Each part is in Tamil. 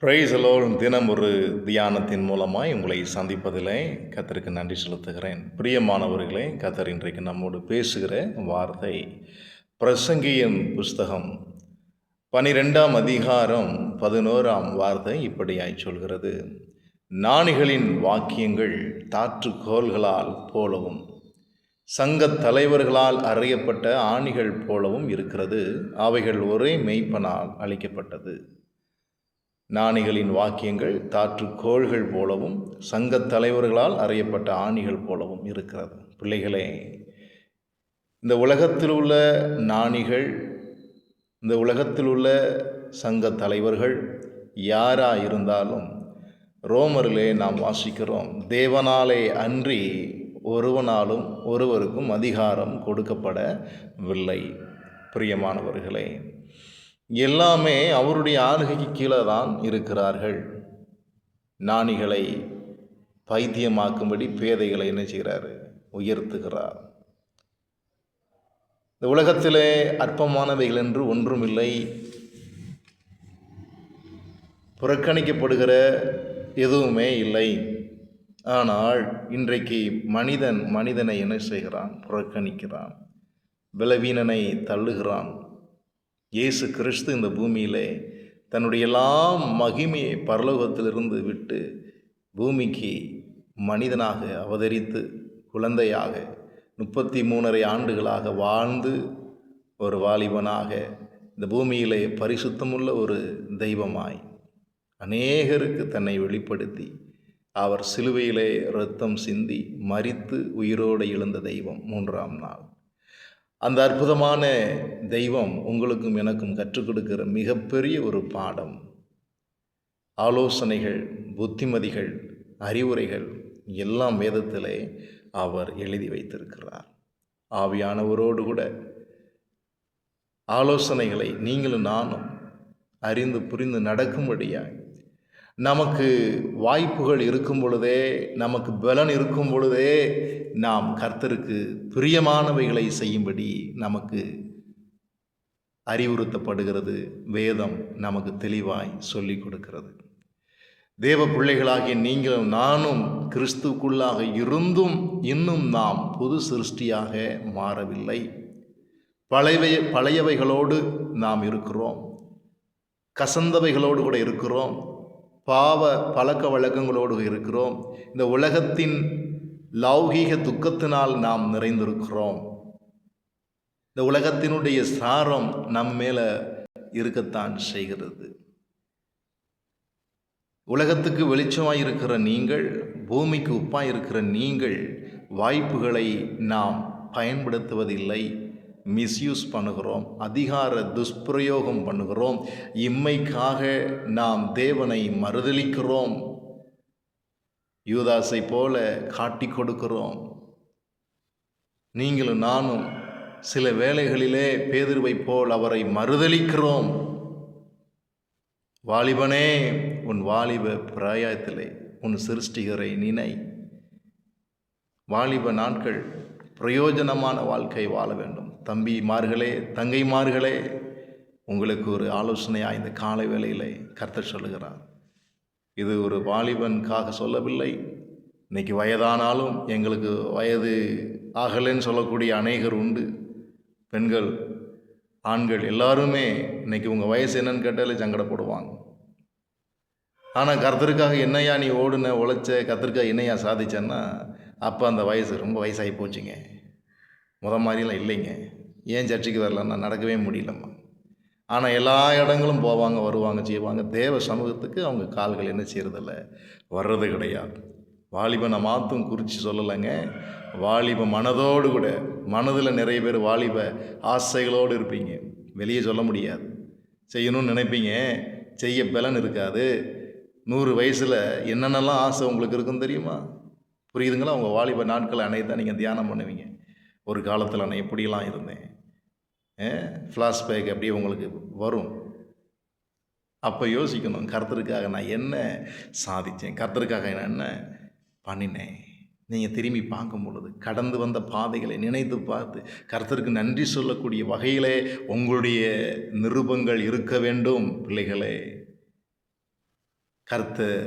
Price alone. தினம் ஒரு தியானத்தின் மூலமாய் உங்களை சந்திப்பதிலே கர்த்தருக்கு நன்றி செலுத்துகிறேன். பிரியமானவர்களே, கர்த்தர் இன்றைக்கு நம்மோடு பேசுகிற வார்த்தை பிரசங்கியின் புஸ்தகம் 12ஆம் அதிகாரம் 11ஆம் வார்த்தை இப்படியாய் சொல்கிறது: ஞானிகளின் வாக்கியங்கள் தாற்றுக்கோள்களால் போலவும் சங்கத் தலைவர்களால் அறியப்பட்ட ஆணிகள் போலவும் இருக்கிறது. அவைகள் ஒரே மெய்ப்பனால் அளிக்கப்பட்டது. ஞானிகளின் வாக்கியங்கள் தாற்றுக்கோள்கள் போலவும் சங்கத் தலைவர்களால் அறியப்பட்ட ஆணிகள் போலவும் இருக்கிறது. பிள்ளைகளே, இந்த உலகத்தில் உள்ள ஞானிகள், இந்த உலகத்தில் உள்ள சங்க தலைவர்கள் யாராக இருந்தாலும் ரோமரிலே நாம் வாசிக்கிறோம், தேவனாலே அன்றி ஒருவனாலும் ஒருவருக்கும் அதிகாரம் கொடுக்கப்படவில்லை. பிரியமானவர்களே, எல்லாமே அவருடைய ஆளுகைக்கு கீழே தான் இருக்கிறார்கள். ஞானிகளை பைத்தியமாக்கும்படி பேதைகளை என்ன செய்கிறார்? உயர்த்துகிறார். இந்த உலகத்திலே அற்பமானவைகள் என்று ஒன்றுமில்லை. புறக்கணிக்கப்படுகிற எதுவுமே இல்லை. ஆனால் இன்றைக்கு மனிதனை என்ன செய்கிறான்? புறக்கணிக்கிறான், பலவீனனை தள்ளுகிறான். இயேசு கிறிஸ்து இந்த பூமியிலே தன்னுடைய எல்லா மகிமையை பரலோகத்திலிருந்து விட்டு பூமிக்கு மனிதனாக அவதரித்து குழந்தையாக 33.5 ஆண்டுகளாக வாழ்ந்து ஒரு வாலிபனாக இந்த பூமியிலே பரிசுத்தமுள்ள ஒரு தெய்வமாய் அநேகருக்கு தன்னை வெளிப்படுத்தி அவர் சிலுவையிலே இரத்தம் சிந்தி மரித்து உயிரோடு எழுந்த தெய்வம் 3ஆம் நாள். அந்த அற்புதமான தெய்வம் உங்களுக்கும் எனக்கும் கற்றுக் கொடுக்கிற மிகப்பெரிய ஒரு பாடம். ஆலோசனைகள், புத்திமதிகள், அறிவுரைகள் எல்லாம் வேதத்திலே அவர் எழுதி வைத்திருக்கிறார். ஆவியானவரோடு கூட ஆலோசனைகளை நீங்களும் நானும் அறிந்து புரிந்து நடக்கும்படியாய், நமக்கு வாய்ப்புகள் இருக்கும் பொழுதே, நமக்கு பலன் இருக்கும் பொழுதே நாம் கர்த்தருக்கு பிரியமானவைகளை செய்யும்படி நமக்கு அறிவுறுத்தப்படுகிறது. வேதம் நமக்கு தெளிவாய் சொல்லிக் கொடுக்கிறது. தேவ பிள்ளைகளாகிய நீங்களும் நானும் கிறிஸ்துக்குள்ளாக இருந்தும் இன்னும் நாம் புது சிருஷ்டியாக மாறவில்லை. பழையவைகளோடு நாம் இருக்கிறோம், கசந்தவைகளோடு கூட இருக்கிறோம், பாவ பழக்க வழக்கங்களோடு இருக்கிறோம். இந்த உலகத்தின் லௌகீக துக்கத்தினால் நாம் நிறைந்திருக்கிறோம். இந்த உலகத்தினுடைய சாரம் நம் மேல இருக்கத்தான் செய்கிறது. உலகத்துக்கு வெளிச்சமாய் இருக்கிற நீங்கள், பூமிக்கு உப்பாய் இருக்கிற நீங்கள், வாய்ப்புகளை நாம் பயன்படுத்துவதில்லை. மிஸ்யூஸ் பண்ணுகிறோம், அதிகார துஷ்பிரயோகம் பண்ணுகிறோம், இம்மைக்காக நாம் தேவனை மறுதலிக்கிறோம், யூதாசை போல காட்டி கொடுக்கிறோம். நீங்களும் நானும் சில வேளைகளிலே பேதுருவை போல் அவரை மறுதலிக்கிறோம். வாலிபனே, உன் வாலிப பிராயத்திலே உன் சிருஷ்டிகரை நினை. வாலிப நாட்கள் பிரயோஜனமான வாழ்க்கை வாழ வேண்டும். தம்பிமார்களே, தங்கைமார்களே, உங்களுக்கு ஒரு ஆலோசனையாக இந்த காலை வேளையிலே கர்த்தர் சொல்லுகிறார். இது ஒரு வாலிபனுக்காக சொல்லவில்லை. இன்றைக்கி வயதானாலும் எங்களுக்கு வயது ஆகலைன்னு சொல்லக்கூடிய அநேகர் உண்டு. பெண்கள், ஆண்கள் எல்லாருமே இன்றைக்கி உங்கள் வயசு என்னன்னு கேட்டாலே சங்கடப்படுவாங்க. ஆனால் கர்த்தருக்காக என்னையா நீ ஓடுன உழைச்ச, கர்த்தருக்காக என்னையா சாதிச்சேன்னா, அப்போ அந்த வயசு ரொம்ப வயசாகி போச்சுங்க, மாதிரிலாம் இல்லைங்க, ஏன் சர்ச்சைக்கு வரலன்னா நடக்கவே முடியலம்மா. ஆனால் எல்லா இடங்களும் போவாங்க, வருவாங்க, செய்வாங்க. தேவ சமூகத்துக்கு அவங்க கால்கள் என்ன செய்கிறதில்ல, வர்றது கிடையாது. வாலிபனை மாற்றும் குறித்து சொல்லலைங்க, வாலிப மனதோடு கூட, மனதில் நிறைய பேர் வாலிப ஆசைகளோடு இருப்பீங்க, வெளியே சொல்ல முடியாது. செய்யணும்னு நினைப்பீங்க, செய்ய பலன் இருக்காது. 100 வயசில் என்னென்னலாம் ஆசை உங்களுக்கு இருக்குன்னு தெரியுமா? புரியுதுங்களா? உங்கள் வாலிப நாட்களை அனைத்தான் நீங்கள் தியானம் பண்ணுவீங்க. ஒரு காலத்தில் நான் எப்படிலாம் இருந்தேன், ஃப்ளாஷ்பேக் அப்படியே உங்களுக்கு வரும். அப்போ யோசிக்கணும், கர்த்தருக்காக நான் என்ன சாதித்தேன், கர்த்தருக்காக நான் என்ன பண்ணினேன். நீங்கள் திரும்பி பார்க்கும் பொழுது கடந்து வந்த பாதைகளை நினைத்து பார்த்து கர்த்தருக்கு நன்றி சொல்லக்கூடிய வகையிலே உங்களுடைய நிருபங்கள் இருக்க வேண்டும். பிள்ளைகளே, கர்த்தர்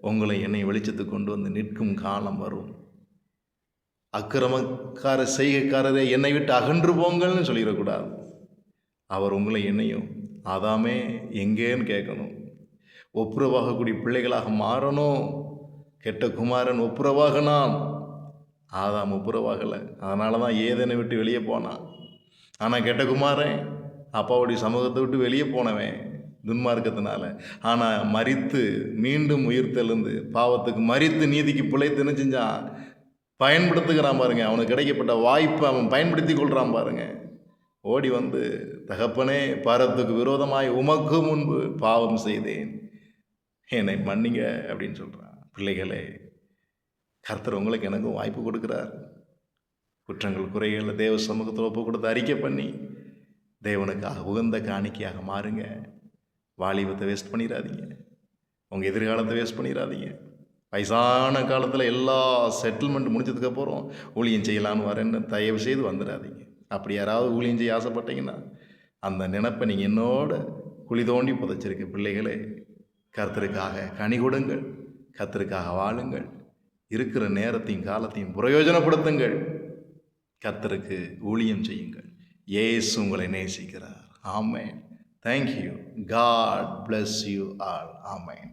உங்களை என்னை வெளிச்சத்துக்கு கொண்டு வந்து நிற்கும் காலம் வரும். அக்கிரமக்கார செய்கைக்காரரே என்னை விட்டு அகன்று போங்கள்னு சொல்லிடக்கூடாது. அவர் உங்களை என்னையும் ஆதாமே எங்கேன்னு கேட்கணும். ஒப்புரவாகக்கூடிய பிள்ளைகளாக மாறணும். கெட்ட குமாரன் ஒப்புரவாகினான், ஆதாம் ஒப்புரவாகலை. அதனால தான் ஏதேனை விட்டு வெளியே போனான். ஆனால் கெட்ட குமாரன் அப்பாவுடைய சமூகத்தை விட்டு வெளியே போனவன் துன்மார்க்கத்தினால. ஆனால் மரித்து மீண்டும் உயிர் தெழுந்து பாவத்துக்கு மரித்து நீதிக்கு பிழைத்து என்ன செஞ்சான்? பயன்படுத்துகிறான் பாருங்க. அவனுக்கு கிடைக்கப்பட்ட வாய்ப்பை அவன் பயன்படுத்தி கொள்கிறான் பாருங்க. ஓடி வந்து, தகப்பனே, பரத்துக்கு விரோதமாய் உமக்கு முன்பு பாவம் செய்தேன், என்னை மன்னிங்க அப்படின்னு சொல்கிறான். பிள்ளைகளே, கர்த்தர் உங்களுக்கு எனக்கும் வாய்ப்பு கொடுக்குறார். குற்றங்கள் குறைகளை தேவ சமூகத்தில் ஒப்பு கொடுத்து அறிக்கை பண்ணி தேவனுக்காக உகந்த காணிக்கையாக மாறுங்க. வாலிபத்தை வேஸ்ட் பண்ணிடாதீங்க. உங்கள் எதிர்காலத்தை வேஸ்ட் பண்ணிடாதீங்க. வயசான காலத்தில் எல்லா செட்டில்மெண்ட் முடிஞ்சதுக்கப்புறம் ஊழியம் செய்யலான்னு வரேன்னு தயவு செய்து வந்துடாதீங்க. அப்படி யாராவது ஊழியம் செய்ய ஆசைப்பட்டீங்கன்னா அந்த நினைப்பை நீங்கள் என்னோட குழி தோண்டி புதைச்சிருக்க. பிள்ளைகளே, கர்த்தருக்காக கனி கொடுங்கள், கர்த்தருக்காக வாழுங்கள், இருக்கிற நேரத்தையும் காலத்தையும் பிரயோஜனப்படுத்துங்கள், கர்த்தருக்கு ஊழியம் செய்யுங்கள். இயேசு உங்களை நேசிக்கிறார். ஆமென். Thank you. God bless you all. Amen.